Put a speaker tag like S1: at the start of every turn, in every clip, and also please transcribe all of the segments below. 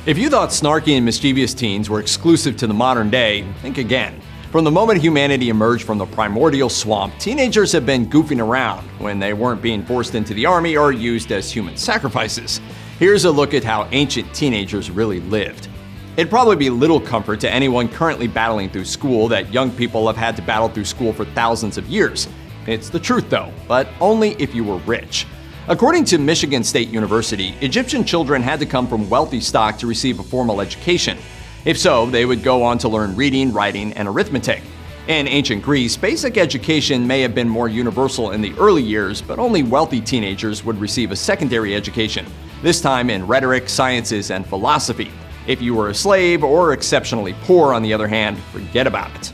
S1: If you thought snarky and mischievous teens were exclusive to the modern day, think again. From the moment humanity emerged from the primordial swamp, teenagers have been goofing around when they weren't being forced into the army or used as human sacrifices. Here's a look at how ancient teenagers really lived. It'd probably be little comfort to anyone currently battling through school that young people have had to battle through school for thousands of years. It's the truth though, but only if you were rich. According to Michigan State University, Egyptian children had to come from wealthy stock to receive a formal education. If so, they would go on to learn reading, writing, and arithmetic. In ancient Greece, basic education may have been more universal in the early years, but only wealthy teenagers would receive a secondary education, this time in rhetoric, sciences, and philosophy. If you were a slave or exceptionally poor, on the other hand, forget about it.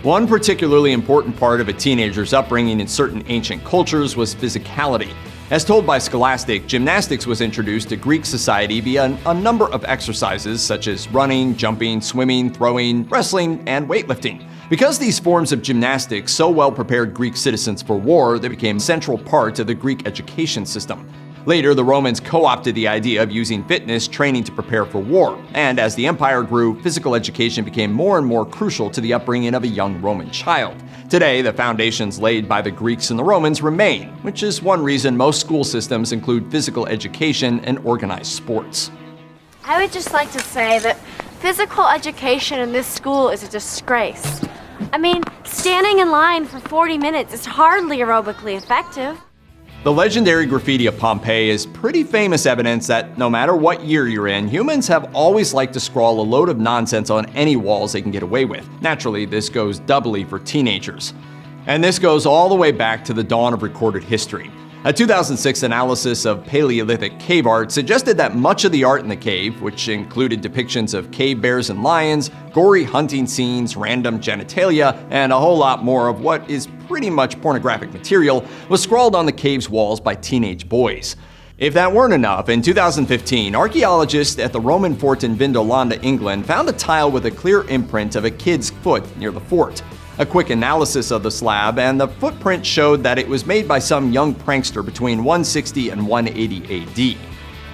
S1: One particularly important part of a teenager's upbringing in certain ancient cultures was physicality. As told by Scholastic, gymnastics was introduced to Greek society via a number of exercises such as running, jumping, swimming, throwing, wrestling, and weightlifting. Because these forms of gymnastics so well prepared Greek citizens for war, they became a central part of the Greek education system. Later, the Romans co-opted the idea of using fitness training to prepare for war, and as the empire grew, physical education became more and more crucial to the upbringing of a young Roman child. Today, the foundations laid by the Greeks and the Romans remain, which is one reason most school systems include physical education and organized sports.
S2: I would just like to say that physical education in this school is a disgrace. I mean, standing in line for 40 minutes is hardly aerobically effective.
S1: The legendary graffiti of Pompeii is pretty famous evidence that no matter what year you're in, humans have always liked to scrawl a load of nonsense on any walls they can get away with. Naturally, this goes doubly for teenagers. And this goes all the way back to the dawn of recorded history. A 2006 analysis of Paleolithic cave art suggested that much of the art in the cave, which included depictions of cave bears and lions, gory hunting scenes, random genitalia, and a whole lot more of what is pretty much pornographic material, was scrawled on the cave's walls by teenage boys. If that weren't enough, in 2015, archaeologists at the Roman fort in Vindolanda, England, found a tile with a clear imprint of a kid's foot near the fort. A quick analysis of the slab and the footprint showed that it was made by some young prankster between 160 and 180 AD.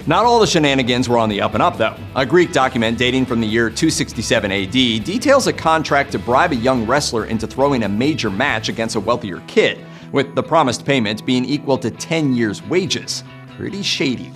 S1: Not all the shenanigans were on the up and up, though. A Greek document dating from the year 267 AD details a contract to bribe a young wrestler into throwing a major match against a wealthier kid, with the promised payment being equal to 10 years' wages. Pretty shady.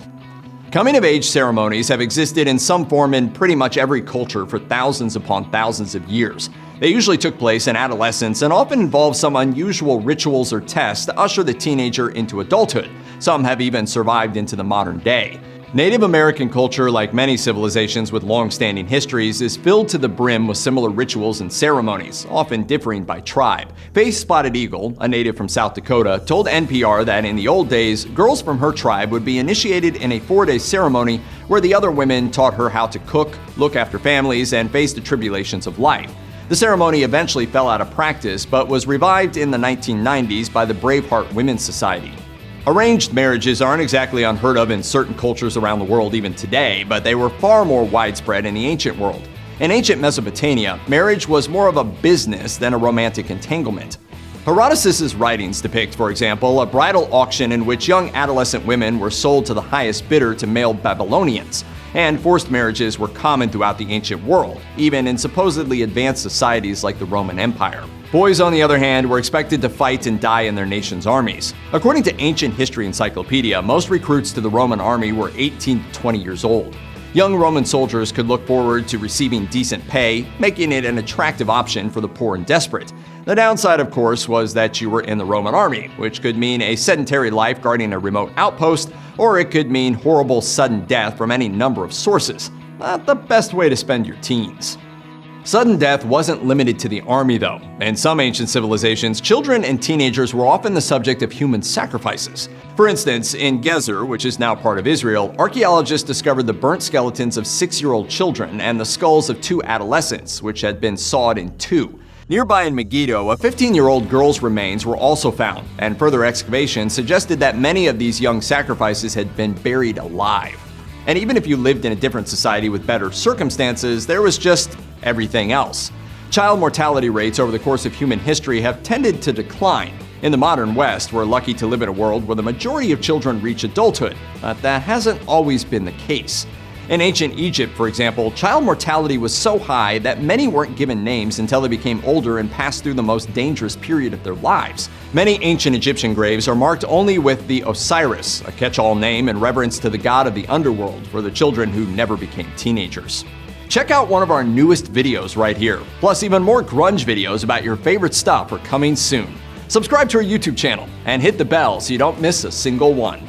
S1: Coming-of-age ceremonies have existed in some form in pretty much every culture for thousands upon thousands of years. They usually took place in adolescence and often involved some unusual rituals or tests to usher the teenager into adulthood. Some have even survived into the modern day. Native American culture, like many civilizations with long-standing histories, is filled to the brim with similar rituals and ceremonies, often differing by tribe. Faith Spotted Eagle, a native from South Dakota, told NPR that in the old days, girls from her tribe would be initiated in a 4-day ceremony where the other women taught her how to cook, look after families, and face the tribulations of life. The ceremony eventually fell out of practice, but was revived in the 1990s by the Braveheart Women's Society. Arranged marriages aren't exactly unheard of in certain cultures around the world even today, but they were far more widespread in the ancient world. In ancient Mesopotamia, marriage was more of a business than a romantic entanglement. Herodotus's writings depict, for example, a bridal auction in which young adolescent women were sold to the highest bidder to male Babylonians, and forced marriages were common throughout the ancient world, even in supposedly advanced societies like the Roman Empire. Boys, on the other hand, were expected to fight and die in their nation's armies. According to Ancient History Encyclopedia, most recruits to the Roman army were 18 to 20 years old. Young Roman soldiers could look forward to receiving decent pay, making it an attractive option for the poor and desperate. The downside, of course, was that you were in the Roman army, which could mean a sedentary life guarding a remote outpost, or it could mean horrible sudden death from any number of sources. Not the best way to spend your teens. Sudden death wasn't limited to the army, though. In some ancient civilizations, children and teenagers were often the subject of human sacrifices. For instance, in Gezer, which is now part of Israel, archaeologists discovered the burnt skeletons of 6-year-old children and the skulls of 2 adolescents, which had been sawed in 2. Nearby in Megiddo, a 15-year-old girl's remains were also found, and further excavation suggested that many of these young sacrifices had been buried alive. And even if you lived in a different society with better circumstances, there was just everything else. Child mortality rates over the course of human history have tended to decline. In the modern West, we're lucky to live in a world where the majority of children reach adulthood, but that hasn't always been the case. In ancient Egypt, for example, child mortality was so high that many weren't given names until they became older and passed through the most dangerous period of their lives. Many ancient Egyptian graves are marked only with the Osiris, a catch-all name in reverence to the god of the underworld for the children who never became teenagers. Check out one of our newest videos right here. Plus, even more grunge videos about your favorite stuff are coming soon. Subscribe to our YouTube channel and hit the bell so you don't miss a single one.